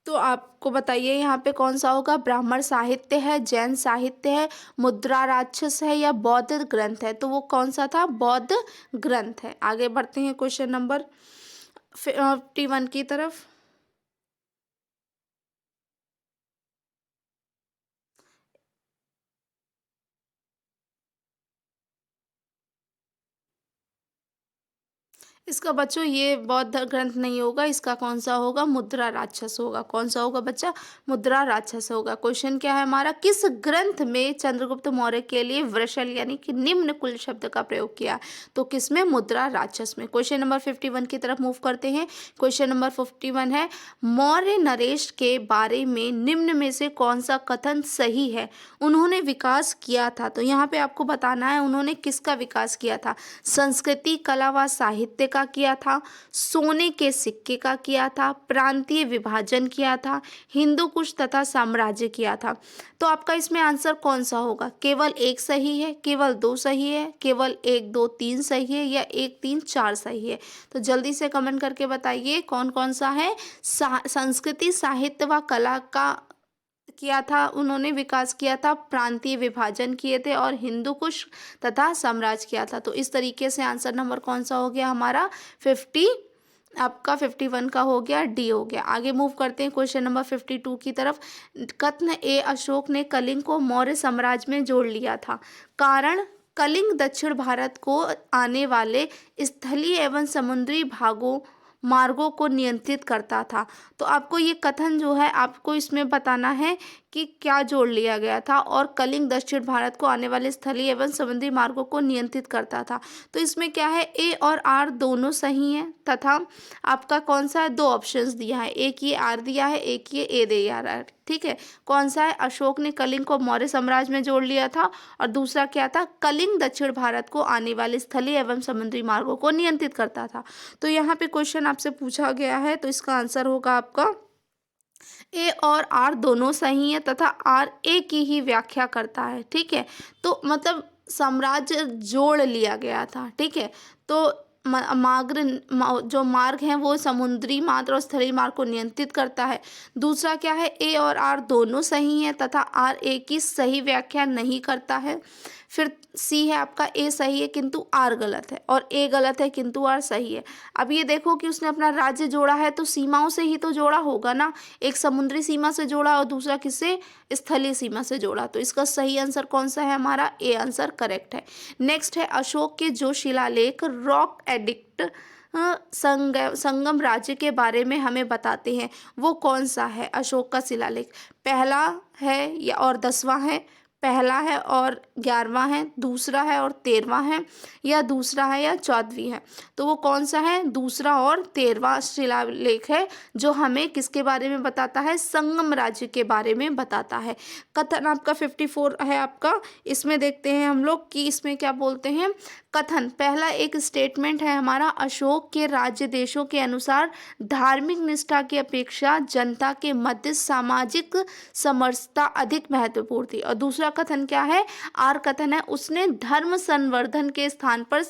Speaker 1: तो आपको बताइए यहाँ पे कौन सा होगा? ब्राह्मण साहित्य है, जैन साहित्य है, मुद्रा राक्षस है या बौद्ध ग्रंथ है? तो वो कौन सा था? बौद्ध ग्रंथ है। आगे बढ़ते हैं क्वेश्चन नंबर 51 की तरफ। इसका बच्चों ये बौद्ध ग्रंथ नहीं होगा, इसका कौन सा होगा? मुद्रा राक्षस होगा। कौन सा होगा बच्चा? मुद्रा राक्षस होगा। क्वेश्चन क्या है हमारा? किस ग्रंथ में चंद्रगुप्त मौर्य के लिए वृषल यानी कि निम्न कुल शब्द का प्रयोग किया? तो किसमें? मुद्रा राक्षस में। क्वेश्चन नंबर 51 की तरफ मूव करते हैं। क्वेश्चन नंबर 51 है, मौर्य नरेश के बारे में निम्न में से कौन सा कथन सही है? उन्होंने विकास किया था। तो यहाँ पे आपको बताना है उन्होंने किसका विकास किया था? संस्कृति, कला व साहित्य का किया था, सोने के सिक्के का किया था, प्रांतीय विभाजन किया था, हिंदू कुश तथा साम्राज्य किया था। तो आपका इसमें आंसर कौन सा होगा? केवल एक सही है, केवल दो सही है, केवल 1 2 3 सही है या 1 3 4 सही है? तो जल्दी से कमेंट करके बताइए कौन कौन सा है। संस्कृति, साहित्य व कला का किया था उन्होंने, विकास किया था, प्रांतीय विभाजन किए थे और हिंदू कुश तथा साम्राज्य किया था। तो इस तरीके से आंसर नंबर कौन सा हो गया हमारा? 50, आपका 51 का हो गया, डी हो गया। आगे मूव करते हैं क्वेश्चन नंबर 52 की तरफ। कथन ए, अशोक ने कलिंग को मौर्य साम्राज्य में जोड़ लिया था। कारण, कलिंग दक्षिण भारत को आने वाले स्थलीय एवं समुद्री मार्गों को नियंत्रित करता था। तो आपको ये कथन जो है आपको इसमें बताना है कि क्या जोड़ लिया गया था, और कलिंग दक्षिण भारत को आने वाले स्थलीय एवं समुद्री मार्गों को नियंत्रित करता था। तो इसमें क्या है? ए और आर दोनों सही हैं, तथा आपका कौन सा है? 2 ऑप्शंस दिया है, एक ये आर दिया है, एक ये ए दिया है। ठीक है, कौन सा है? अशोक ने कलिंग को मौर्य साम्राज्य में जोड़ लिया था, और दूसरा क्या था? कलिंग दक्षिण भारत को आने वाले स्थलीय एवं समुद्री मार्गों को नियंत्रित करता था। तो यहाँ पे क्वेश्चन आपसे पूछा गया है, तो इसका आंसर होगा आपका ए और आर दोनों सही है, तथा आर ए की ही व्याख्या करता है। ठीक है, तो मतलब साम्राज्य जोड़ लिया गया था। ठीक है, तो जो मार्ग हैं वो समुद्री मार्ग और स्थलीय मार्ग को नियंत्रित करता है। दूसरा क्या है? ए और आर दोनों सही हैं तथा आर ए की सही व्याख्या नहीं करता है। फिर सी है आपका ए सही है किंतु आर गलत है, और ए गलत है किंतु आर सही है। अब ये देखो कि उसने अपना राज्य जोड़ा है तो सीमाओं से ही तो जोड़ा होगा ना, एक समुद्री सीमा से जोड़ा और दूसरा किससे, स्थलीय सीमा से जोड़ा। तो इसका सही आंसर कौन सा है, हमारा ए आंसर करेक्ट है। नेक्स्ट है अशोक के जो शिलालेख रॉक एडिक्ट संगम राज्य के बारे में हमें बताते हैं, वो कौन सा है अशोक का शिलालेख। पहला है या और 10वां है, पहला है और 11वां है, दूसरा है और 13वां है, या दूसरा है या 14वीं है। तो वो कौन सा है, दूसरा और 13वां शिलालेख है, जो हमें किसके बारे में बताता है, संगम राज्य के बारे में बताता है। कथन आपका 54 है आपका, इसमें देखते हैं हम लोग कि इसमें क्या बोलते हैं। कथन पहला एक स्टेटमेंट है हमारा, अशोक के राज्य देशों के अनुसार धार्मिक निष्ठा की अपेक्षा जनता के मध्य सामाजिक समरसता अधिक महत्वपूर्ण थी। और दूसरा कथन क्या है, आर कथन है, उसने धर्म संवर्धन के स्थान पर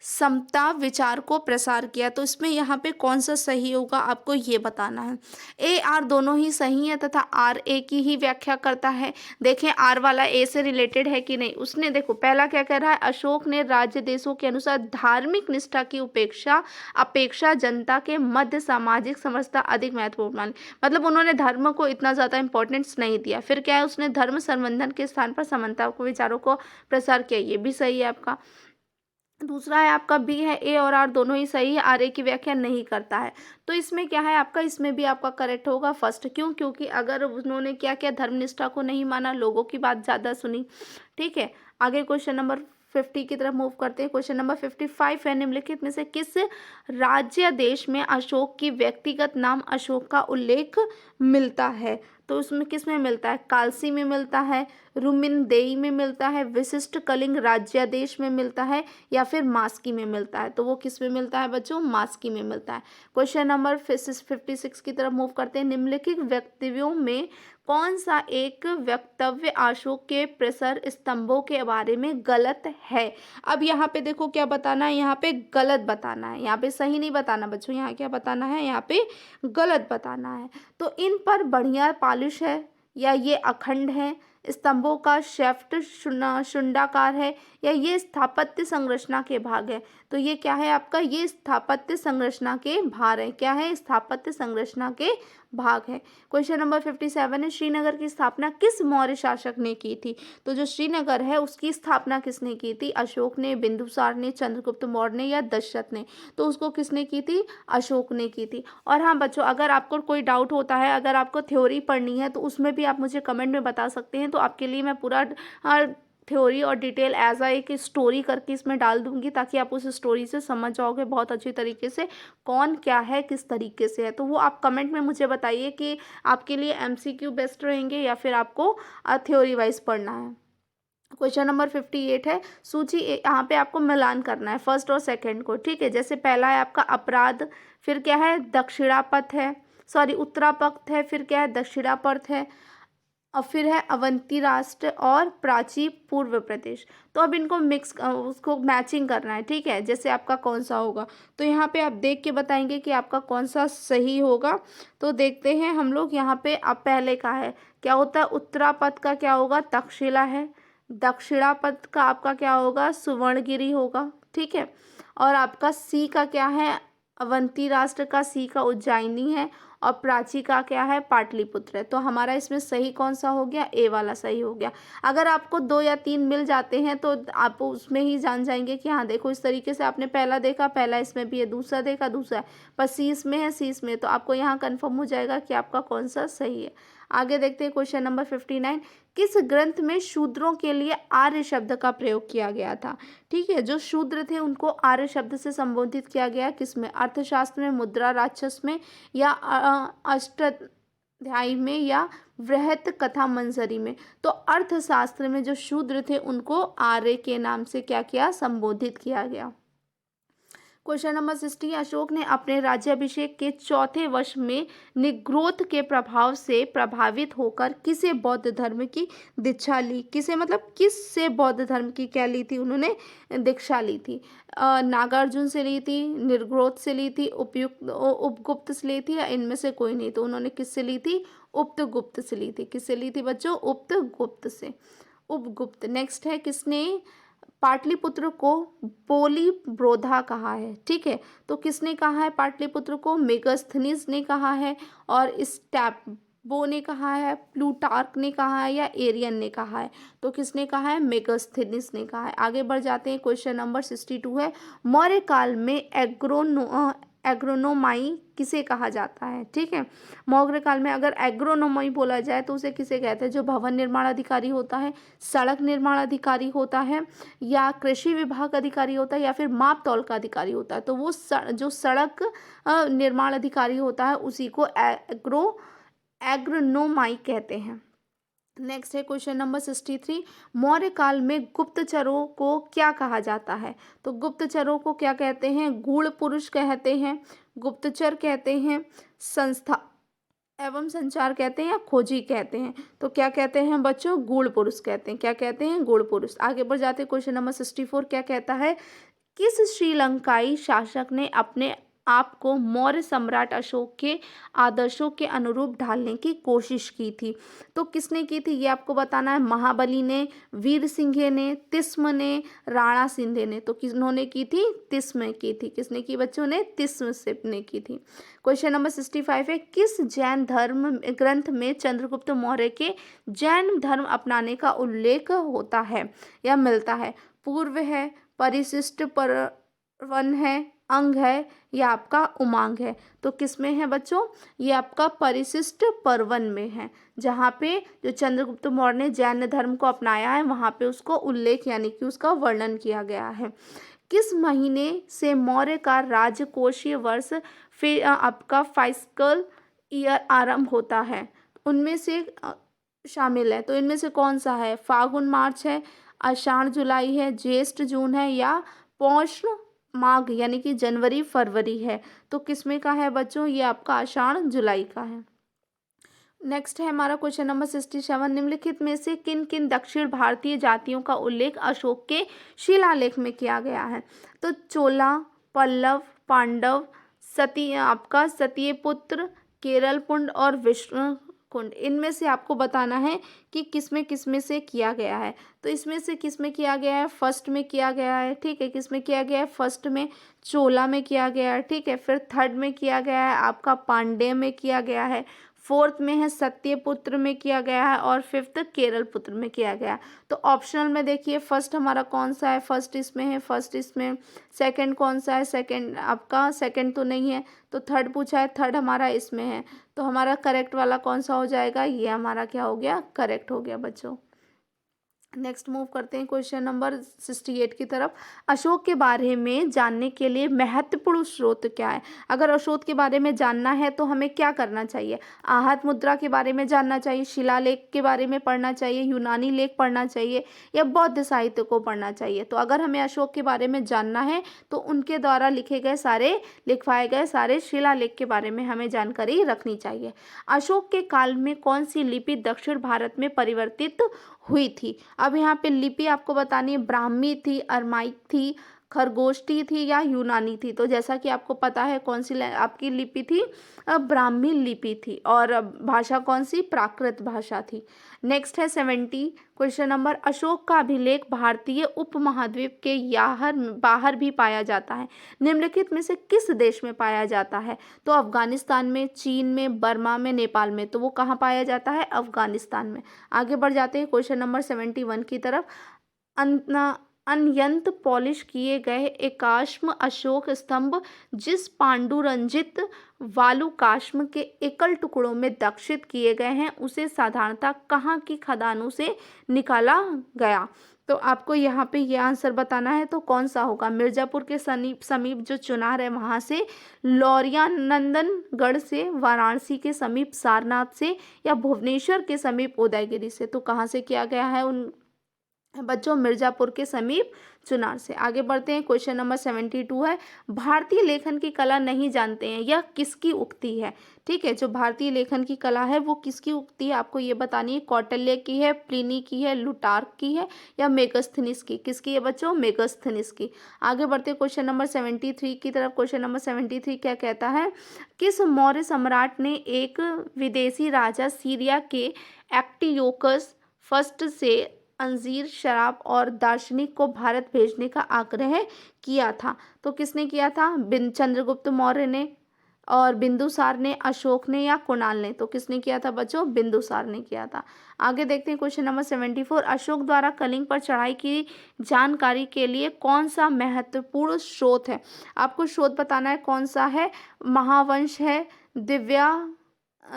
Speaker 1: समता विचार को प्रसार किया। तो इसमें यहाँ पे कौन सा सही होगा आपको ये बताना है। ए आर दोनों ही सही है तथा आर ए की ही व्याख्या करता है। देखें आर वाला ए से रिलेटेड है कि नहीं। उसने देखो पहला क्या कह रहा है, अशोक ने राज्य देशों के अनुसार धार्मिक निष्ठा की अपेक्षा जनता के मध्य सामाजिक समरसता अधिक महत्वपूर्ण मानी। मतलब उन्होंने धर्म को इतना ज़्यादा इंपॉर्टेंस नहीं दिया। फिर क्या है, उसने धर्म संवर्धन के स्थान पर समानता को विचारों को प्रसार किया, ये भी सही है आपका। दूसरा है आपका बी है, ए और आर दोनों ही सही है, आर ए की व्याख्या नहीं करता है। तो इसमें क्या है आपका, इसमें भी आपका करेक्ट होगा फर्स्ट। क्यों, क्योंकि अगर उन्होंने क्या किया, धर्मनिष्ठा को नहीं माना, लोगों की बात ज़्यादा सुनी। ठीक है, आगे क्वेश्चन नंबर 50 की तरफ मूव करते हैं। क्वेश्चन नंबर 55 है, निम्नलिखित में से किस राज्य देश में अशोक की व्यक्तिगत नाम अशोक का उल्लेख मिलता है। तो उसमें किस में मिलता है, कालसी में मिलता है, रुमिनदेई में मिलता है, विशिष्ट कलिंग राज्यादेश में मिलता है, या फिर मास्की में मिलता है। तो वो किस में मिलता है बच्चों, मास्की में मिलता है। क्वेश्चन नंबर 56 की तरफ मूव करते हैं। निम्नलिखित वक्तव्यों में कौन सा एक वक्तव्य अशोक के प्रसर स्तंभों के बारे में गलत है। अब यहाँ पे देखो क्या बताना है, यहाँ पे गलत बताना है, यहाँ पे सही नहीं बताना बच्चों, यहाँ क्या बताना है, यहाँ पे गलत बताना है। तो इन पर बढ़िया पालिश है, या ये अखंड है, स्तंभों का शेफ्ट शुंडाकार है, या ये स्थापत्य संरचना के भाग है। तो ये क्या है आपका, ये स्थापत्य संरचना के भाग है। क्या है, स्थापत्य संरचना के भाग है। क्वेश्चन नंबर 57 है, श्रीनगर की स्थापना किस मौर्य शासक ने की थी। तो जो श्रीनगर है उसकी स्थापना किसने की थी, अशोक ने, बिंदुसार ने, चंद्रगुप्त मौर्य ने, या दशरथ ने। तो उसको किसने की थी, अशोक ने की थी। और हाँ बच्चों, अगर आपको कोई डाउट होता है, अगर आपको थ्योरी पढ़नी है तो उसमें भी आप मुझे कमेंट में बता सकते हैं। तो आपके लिए मैं पूरा थ्योरी और डिटेल एज आ एक स्टोरी करके इसमें डाल दूंगी, ताकि आप उस स्टोरी से समझ जाओगे बहुत अच्छी तरीके से कौन क्या है, किस तरीके से है। तो वो आप कमेंट में मुझे बताइए कि आपके लिए एमसीक्यू बेस्ट रहेंगे या फिर आपको थ्योरी वाइज पढ़ना है। क्वेश्चन नंबर 58 है, सूची यहाँ पे आपको मिलान करना है फर्स्ट और सेकंड को। ठीक है, जैसे पहला है आपका अपराध, फिर क्या है दक्षिणापथ है, सॉरी उत्तरापथ है, फिर क्या है दक्षिणापथ है, और फिर है अवंती राष्ट्र और प्राची पूर्व प्रदेश। तो अब इनको मिक्स उसको मैचिंग करना है। ठीक है, जैसे आपका कौन सा होगा, तो यहाँ पे आप देख के बताएंगे कि आपका कौन सा सही होगा। तो देखते हैं हम लोग यहाँ पे। अब पहले का है क्या होता है, उत्तरापथ का क्या होगा, तक्षशिला है। दक्षिणापथ का आपका क्या होगा, सुवर्णगिरी होगा। ठीक है, और आपका सी का क्या है, अवंती राष्ट्र का सी का उज्जैनी है, और प्राची का क्या है, पाटलिपुत्र है। तो हमारा इसमें सही कौन सा हो गया, ए वाला सही हो गया। अगर आपको 2 या 3 मिल जाते हैं तो आप उसमें ही जान जाएंगे कि हाँ देखो इस तरीके से आपने पहला देखा, पहला इसमें भी है, दूसरा देखा, दूसरा है, पर सी इसमें है, सी इसमें है, तो आपको यहाँ कन्फर्म हो जाएगा कि आपका कौन सा सही है। आगे देखते हैं क्वेश्चन नंबर 59, किस ग्रंथ में शूद्रों के लिए आर्य शब्द का प्रयोग किया गया था। ठीक है, जो शूद्र थे उनको आर्य शब्द से संबोधित किया गया, किसमें, अर्थशास्त्र में, मुद्रा राक्षस में, या अष्टाध्यायी में, या वृहत कथा मंजरी में। तो अर्थशास्त्र में जो शूद्र थे उनको आर्य के नाम से क्या किया, संबोधित किया गया। क्वेश्चन नंबर 60, अशोक ने अपने राज्याभिषेक के चौथे वर्ष में निग्रोध के प्रभाव से प्रभावित होकर किसे बौद्ध धर्म की दीक्षा ली। किसे मतलब किस से बौद्ध धर्म की क्या ली थी, उन्होंने दीक्षा ली थी। नागार्जुन से ली थी, निर्ग्रोध से ली थी, उपगुप्त से ली थी, या इनमें से कोई नहीं। तो उन्होंने किससे ली थी, उपगुप्त से ली थी। किससे ली थी बच्चों, उपगुप्त से। उपगुप्त। नेक्स्ट है, किसने पाटलिपुत्र को पोलीब्रोधा कहा है? ठीक है, तो किसने कहा है पाटलिपुत्र को? मेगास्थनीज ने कहा है, और स्ट्रैबो ने कहा है, प्लूटार्क ने कहा है, या एरियन ने कहा है? तो किसने कहा है? मेगास्थनीज ने कहा है। आगे बढ़ जाते हैं, क्वेश्चन नंबर 62 है, मौर्य काल में एग्रोनोमाई किसे कहा जाता है? ठीक है, मौर्य काल में अगर एग्रोनोमाई बोला जाए तो उसे किसे कहते हैं? जो भवन निर्माण अधिकारी होता है, सड़क निर्माण अधिकारी होता है, या कृषि विभाग अधिकारी होता है, या फिर माप तौल का अधिकारी होता है। तो वो जो सड़क निर्माण अधिकारी होता है उसी को एग्रोनोमाई कहते हैं। नेक्स्ट है क्वेश्चन नंबर 63, मौर्य काल में गुप्तचरों को क्या कहा जाता है? तो गुप्तचरों को क्या कहते हैं? गूढ़ पुरुष कहते हैं, गुप्तचर कहते हैं, संस्था एवं संचार कहते हैं, या खोजी कहते हैं? तो क्या कहते हैं बच्चों? गूढ़ पुरुष कहते हैं। क्या कहते हैं? गूढ़ पुरुष। आगे बढ़ जाते हैं, क्वेश्चन नंबर 64 क्या कहता है? किस श्रीलंकाई शासक ने अपने आप को मौर्य सम्राट अशोक के आदर्शों के अनुरूप ढालने की कोशिश की थी? तो किसने की थी ये आपको बताना है। महाबली ने, वीर सिंह ने, तिस्म ने, राणा सिंधे ने? तो किन्होंने की थी? तिस्म की थी। किसने की बच्चों ने? तिस्म सिप ने की थी। क्वेश्चन नंबर 65 है, किस जैन धर्म ग्रंथ में चंद्रगुप्त मौर्य के जैन धर्म अपनाने का उल्लेख होता है या मिलता है? पूर्व है, परिशिष्ट परवन है, अंग है, या आपका उमांग है? तो किस में है बच्चों? ये आपका परिशिष्ट पर्वन में है, जहाँ पे जो चंद्रगुप्त मौर्य ने जैन धर्म को अपनाया है वहाँ पे उसको उल्लेख यानी कि उसका वर्णन किया गया है। किस महीने से मौर्य का राजकोषीय वर्ष फिर आपका फाइस्कल ईयर आरंभ होता है? उनमें से शामिल है, तो इनमें से कौन सा है? फागुन मार्च है, आषाढ़ जुलाई है, ज्येष्ठ जून है, या पौष माघ यानी कि जनवरी फरवरी है? तो किसमें का है बच्चों? ये आपका आषाढ़ जुलाई का है। नेक्स्ट है हमारा क्वेश्चन नंबर 67, निम्नलिखित में से किन किन दक्षिण भारतीय जातियों का उल्लेख अशोक के शिलालेख में किया गया है? तो चोला, पल्लव, पांडव, आपका सत्यपुत्र, केरलपुंड और विष्णुकुंड, इनमें से आपको बताना है कि किसमें से किया गया है। तो इसमें से किसमें किया गया है? फर्स्ट में किया गया है। ठीक है, किसमें किया गया है? फर्स्ट में चोला में किया गया है। ठीक है, फिर थर्ड में किया गया है आपका पांड्य में किया गया है, फोर्थ में है सत्यपुत्र में किया गया है, और फिफ्थ केरल पुत्र में किया गया है। तो ऑप्शनल में देखिए फर्स्ट हमारा कौन सा है? फर्स्ट इसमें है, फर्स्ट इसमें। सेकंड कौन सा है? सेकंड आपका सेकंड तो नहीं है। तो थर्ड पूछा है, थर्ड हमारा इसमें है। तो हमारा करेक्ट वाला कौन सा हो जाएगा? ये हमारा क्या हो गया? करेक्ट हो गया बच्चों। नेक्स्ट मूव करते हैं क्वेश्चन नंबर 68 की तरफ। अशोक के बारे में जानने के लिए महत्वपूर्ण स्रोत क्या है? अगर अशोक के बारे में जानना है तो हमें क्या करना चाहिए? आहत मुद्रा के बारे में जानना चाहिए, शिलालेख के बारे में पढ़ना चाहिए, यूनानी लेख पढ़ना चाहिए, या बौद्ध साहित्य को पढ़ना चाहिए? तो अगर हमें अशोक के बारे में जानना है तो उनके द्वारा लिखवाए गए सारे शिलालेख के बारे में हमें जानकारी रखनी चाहिए। अशोक के काल में कौन सी लिपि दक्षिण भारत में परिवर्तित हुई थी? अब यहाँ पे लिपि आपको बतानी है, ब्राह्मी थी, अरमाइक थी, खरगोष्ठी थी, या यूनानी थी? तो जैसा कि आपको पता है कौन सी आपकी लिपि थी? ब्राह्मी लिपि थी। और भाषा कौन सी? प्राकृत भाषा थी। नेक्स्ट है 70 क्वेश्चन नंबर, अशोक का अभिलेख भारतीय उपमहाद्वीप के बाहर भी पाया जाता है, निम्नलिखित में से किस देश में पाया जाता है? तो अफगानिस्तान में, चीन में, बर्मा में, नेपाल में? तो वो कहाँ पाया जाता है? अफगानिस्तान में। आगे बढ़ जाते हैं क्वेश्चन नंबर 71 की तरफ। अनयंत पॉलिश किए गए एकाश्म अशोक स्तंभ जिस पांडुरंजित वालुकाश्म के एकल टुकड़ों में दक्षित किए गए हैं उसे साधारणतः कहाँ की खदानों से निकाला गया? तो आपको यहाँ पे ये आंसर बताना है, तो कौन सा होगा? मिर्जापुर के समीप जो चुनार है वहाँ से, लौरिया नंदनगढ़ से, वाराणसी के समीप सारनाथ से, या भुवनेश्वर के समीप उदयगिरी से? तो कहाँ से किया गया है उन बच्चों? मिर्जापुर के समीप चुनार से। आगे बढ़ते हैं क्वेश्चन नंबर 72 है, भारतीय लेखन की कला नहीं जानते हैं, यह किसकी उक्ति है? ठीक है, जो भारतीय लेखन की कला है वो किसकी उक्ति है आपको ये बतानी है। कौटिल्य की है, प्लिनी की है, लुटार्क की है, या मेगास्थनीज की? किसकी है बच्चों? मेगास्थनीज की। आगे बढ़ते हैं क्वेश्चन नंबर 73 की तरफ। क्वेश्चन नंबर 73 क्या कहता है? किस मौर्य सम्राट ने एक विदेशी राजा सीरिया के एक्टियोकस फर्स्ट से अंजीर, शराब और दार्शनिक को भारत भेजने का आग्रह किया था? तो किसने किया था? चंद्रगुप्त मौर्य ने, और बिंदुसार ने, अशोक ने या कुणाल ने? तो किसने किया था बच्चों? बिंदुसार ने किया था। आगे देखते हैं क्वेश्चन नंबर 74। अशोक द्वारा कलिंग पर चढ़ाई की जानकारी के लिए कौन सा महत्वपूर्ण स्रोत है? आपको स्रोत बताना है कौन सा है। महावंश है,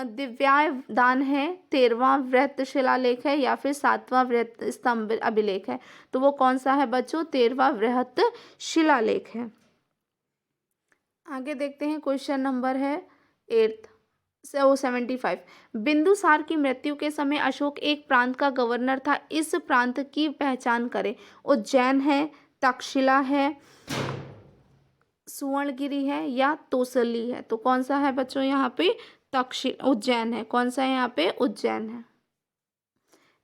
Speaker 1: दिव्यावदान है, 13वां वृहत शिलालेख है, या फिर 7वां वृहत स्तंभ अभिलेख है? तो वो कौन सा है बच्चों? 13वां वृहत शिलालेख है। आगे देखते हैं क्वेश्चन नंबर है 8 75। बिंदुसार की मृत्यु के समय अशोक एक प्रांत का गवर्नर था। इस प्रांत की पहचान करें। उज्जैन है, तक्षशिला है, सुवर्णगिरी है या तोसली है? तो कौन सा है बच्चों यहाँ पे? उज्जैन है। कौन सा है यहाँ पे? उज्जैन है।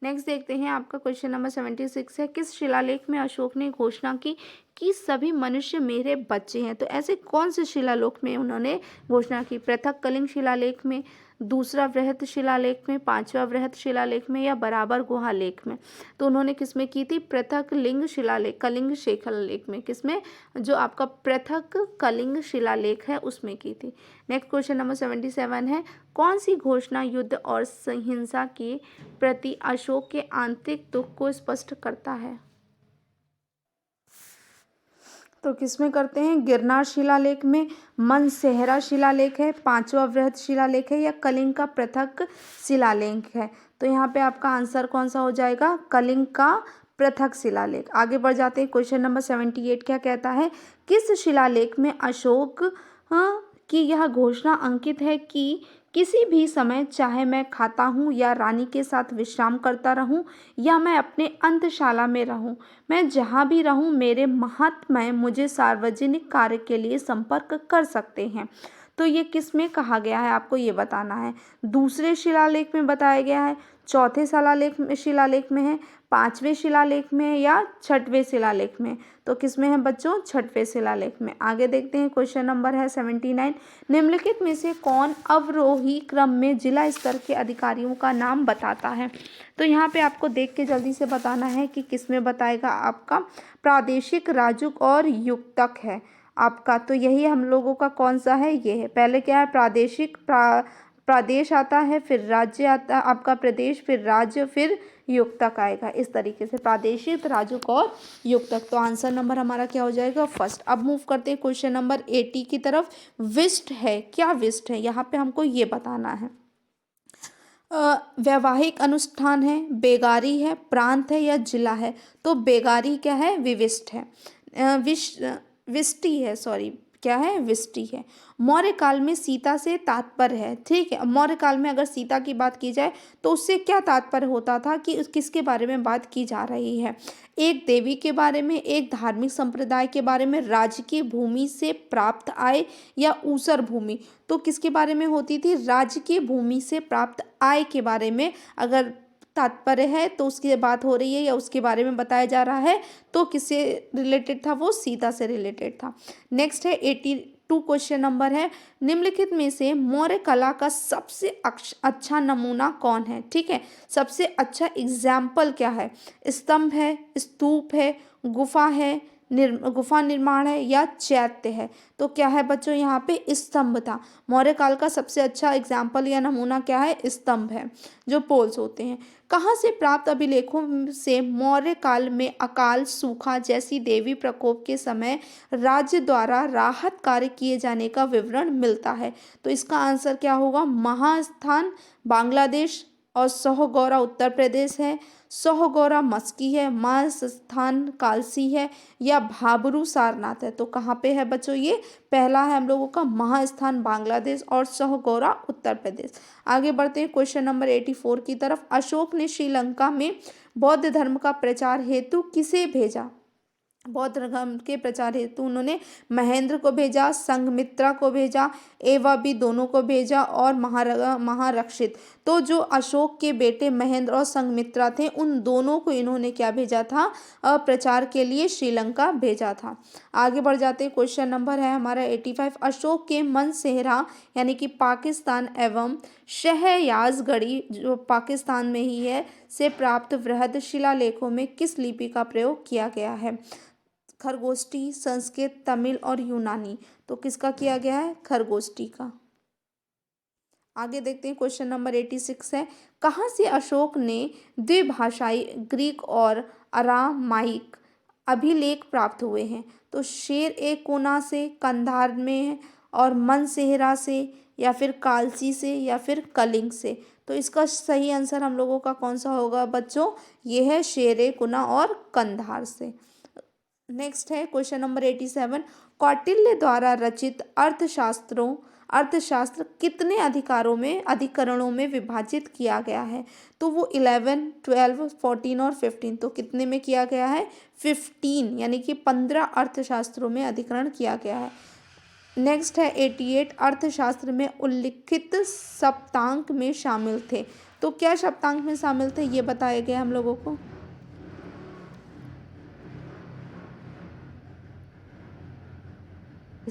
Speaker 1: नेक्स्ट देखते हैं आपका क्वेश्चन नंबर 76 है। किस शिलालेख में अशोक ने घोषणा की कि सभी मनुष्य मेरे बच्चे हैं? तो ऐसे कौन से शिलालेख में उन्होंने घोषणा की? पृथक कलिंग शिलालेख में, दूसरा वृहत शिलालेख में, पांचवा वृहत शिलालेख में या बराबर गुहा लेख में? तो उन्होंने किसमें की थी? पृथक लिंग शिलालेख, कलिंग शिलालेख में। किसमें? जो आपका पृथक कलिंग शिलालेख है उसमें की थी। नेक्स्ट क्वेश्चन नंबर 77 है। कौन सी घोषणा युद्ध और हिंसा के प्रति अशोक के आंतरिक दुख को स्पष्ट करता है? तो किसमें करते हैं? गिरनार शिलालेख में, मनसेहरा शिलालेख है, पांचवा वृहत शिलालेख है या कलिंग का पृथक शिलालेख है? तो यहाँ पे आपका आंसर कौन सा हो जाएगा? कलिंग का पृथक शिलालेख। आगे बढ़ जाते हैं। क्वेश्चन नंबर 78 क्या कहता है? किस शिलालेख में अशोक की यह घोषणा अंकित है कि किसी भी समय, चाहे मैं खाता हूँ या रानी के साथ विश्राम करता रहूँ या मैं अपने अंतशाला में रहूँ, मैं जहाँ भी रहूँ मेरे महात्मा मुझे सार्वजनिक कार्य के लिए संपर्क कर सकते हैं? तो ये किस में कहा गया है आपको ये बताना है। दूसरे शिलालेख में बताया गया है, चौथे शिलालेख में है, पांचवें शिलालेख में है या छठवें शिलालेख में? तो किस में है बच्चों? छठवें शिलालेख में। आगे देखते हैं। क्वेश्चन नंबर है 79। निम्नलिखित में से कौन अवरोही क्रम में जिला स्तर के अधिकारियों का नाम बताता है? तो यहाँ पे आपको देख के जल्दी से बताना है कि किस में बताएगा। आपका प्रादेशिक, राजुक और युक्तक है आपका। तो यही हम लोगों का कौन सा है? ये है। पहले क्या है? प्रादेशिक, प्रदेश आता है, फिर राज्य आता, आपका प्रदेश, फिर राज्य, फिर युक्तक आएगा। इस तरीके से प्रादेशिक, राजुक और युक्तक। तो आंसर नंबर हमारा क्या हो जाएगा? फर्स्ट। अब मूव करते हैं क्वेश्चन नंबर 80 की तरफ। विष्ट है। क्या विष्ट है? यहाँ पे हमको ये बताना है। वैवाहिक अनुष्ठान है, बेगारी है, प्रांत है या जिला है? तो बेगारी क्या है? विविष्ट है। विष्टि है, सॉरी, क्या है? विष्टि है। मौर्य काल में सीता से तात्पर्य है, ठीक है। मौर्य काल में अगर सीता की बात की जाए तो उससे क्या तात्पर्य होता था कि किसके बारे में बात की जा रही है? एक देवी के बारे में, एक धार्मिक संप्रदाय के बारे में, राजकीय भूमि से प्राप्त आय या ऊसर भूमि? तो किसके बारे में होती थी? राजकीय भूमि से प्राप्त आय के बारे में अगर तात्पर्य है तो उसकी बात हो रही है या उसके बारे में बताया जा रहा है, तो किससे रिलेटेड था? वो सीता से रिलेटेड था। नेक्स्ट है 82 क्वेश्चन नंबर है। निम्नलिखित में से मौर्य कला का सबसे अच्छा नमूना कौन है? ठीक है, सबसे अच्छा एग्जाम्पल क्या है? स्तंभ है, स्तूप है, गुफा है, गुफा निर्माण है या चैत्य है? तो क्या है बच्चों? यहाँ पे स्तंभ था। मौर्य काल का सबसे अच्छा एग्जाम्पल या नमूना क्या है? स्तंभ है, जो पोल्स होते हैं। कहाँ से प्राप्त अभिलेखों से मौर्य काल में अकाल, सूखा जैसी देवी प्रकोप के समय राज्य द्वारा राहत कार्य किए जाने का विवरण मिलता है? तो इसका आंसर क्या होगा? महास्थान बांग्लादेश और सोहगौरा उत्तर प्रदेश है, सोहगौरा मस्की है, महास्थान कालसी है या भाबरू सारनाथ है? तो कहाँ पे है बच्चों? ये पहला है हम लोगों का, महास्थान बांग्लादेश और सोहगौरा उत्तर प्रदेश। आगे बढ़ते हैं क्वेश्चन नंबर 84 की तरफ। अशोक ने श्रीलंका में बौद्ध धर्म का प्रचार हेतु किसे भेजा? बौद्ध धर्म के प्रचार हेतु उन्होंने महेंद्र को भेजा, संघमित्रा को भेजा, एवं भी दोनों को भेजा और महारक्षित। तो जो अशोक के बेटे महेंद्र और संघमित्रा थे उन दोनों को इन्होंने क्या भेजा था? प्रचार के लिए श्रीलंका भेजा था। आगे बढ़ जाते हैं। क्वेश्चन नंबर है हमारा 85। अशोक के मनसेहरा यानी कि पाकिस्तान एवं शहयाजगढ़ी जो पाकिस्तान में ही है, से प्राप्त वृहद शिलालेखों में किस लिपि का प्रयोग किया गया है? खरगोष्ठी, संस्कृत, तमिल और यूनानी। तो किसका किया गया है? खरगोष्ठी का। आगे देखते हैं, क्वेश्चन नंबर 86 है, कहाँ से अशोक ने द्विभाषाई ग्रीक और अरामाइक अभिलेख प्राप्त हुए हैं? तो शेर ए कोना से, कंधार में और मनसेहरा से, या फिर कालची से, या फिर कलिंग से। तो इसका सही आंसर हम लोगों का कौन सा होगा बच्चों? ये है शेर ए कुना और कंधार से। नेक्स्ट है क्वेश्चन नंबर 87, कौटिल्य द्वारा रचित अर्थशास्त्र कितने अधिकरणों में विभाजित किया गया है? तो वो 11, 12, 14 और 15। तो कितने में किया गया है? 15, यानी कि 15 अर्थशास्त्रों में अधिकरण किया गया है। नेक्स्ट है 88, अर्थशास्त्र में उल्लिखित सप्तांक में शामिल थे। तो क्या सप्तांक में शामिल थे ये बताया गया हम लोगों को।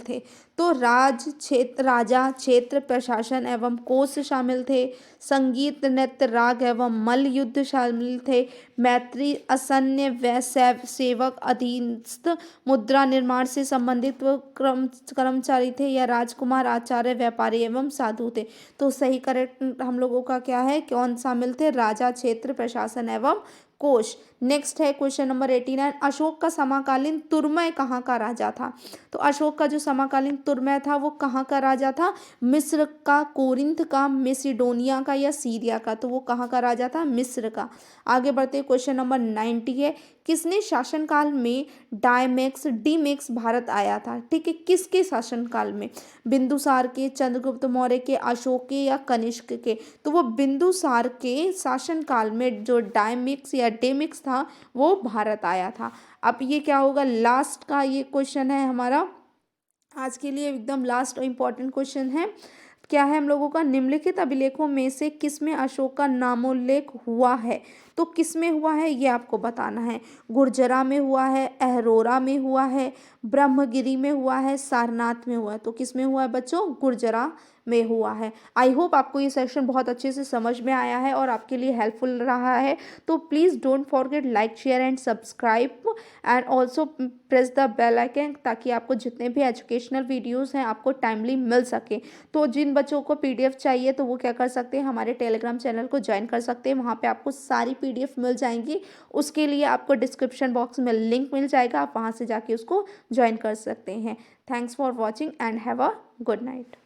Speaker 1: थे तो राजा, क्षेत्र, प्रशासन एवं कोष शामिल थे। संगीत, नृत्य, राग एवं मल्ल युद्ध शामिल थे। मैत्री, असन्य, सेवक, अधीनस्थ, मुद्रा निर्माण से संबंधित कर्मचारी थे, या राजकुमार, आचार्य, व्यापारी एवं साधु थे। तो सही करेक्ट हम लोगों का क्या है? कौन शामिल थे? राजा, क्षेत्र, प्रशासन एवं कोश। नेक्स्ट है क्वेश्चन नंबर 89, अशोक का समकालीन तुर्मय कहाँ का राजा था? तो अशोक का जो समकालीन तुर्मय था वो कहाँ का राजा था? मिस्र का, कोरिंथ का, मेसिडोनिया का, या सीरिया का। तो वो कहाँ का राजा था? मिस्र का। आगे बढ़ते क्वेश्चन नंबर 90 है, किसने शासनकाल में डीमेक्स भारत आया था? ठीक है, किसके शासनकाल में? बिंदुसार के, चंद्रगुप्त मौर्य के, अशोक के, या कनिष्क के? तो वो बिंदुसार के शासनकाल में जो डायमिक्स या डेमिक्स था वो भारत आया था। अब ये क्या होगा? लास्ट का ये क्वेश्चन है हमारा आज के लिए, एकदम लास्ट और इम्पॉर्टेंट क्वेश्चन है। क्या है हम लोगों का? निम्नलिखित अभिलेखों में से किसमें अशोक का नामोल्लेख हुआ है? तो किसमें हुआ है ये आपको बताना है। गुर्जरा में हुआ है, अहरोरा में हुआ है, ब्रह्मगिरी में हुआ है, सारनाथ में हुआ है। तो किसमें हुआ है बच्चों? गुर्जरा में हुआ है। आई होप आपको ये सेक्शन बहुत अच्छे से समझ में आया है और आपके लिए हेल्पफुल रहा है। तो please don't forget like, share and subscribe and also press the bell icon, ताकि आपको जितने भी एजुकेशनल वीडियोस हैं आपको टाइमली मिल सके। तो जिन बच्चों को पीडीएफ चाहिए तो वो क्या कर सकते हैं? हमारे टेलीग्राम चैनल को ज्वाइन कर सकते हैं। वहाँ पे आपको सारी पीडीएफ मिल जाएंगी। उसके लिए आपको डिस्क्रिप्शन बॉक्स में लिंक मिल जाएगा, आप वहाँ से जाके उसको ज्वाइन कर सकते हैं। Thanks for watching and have a good night.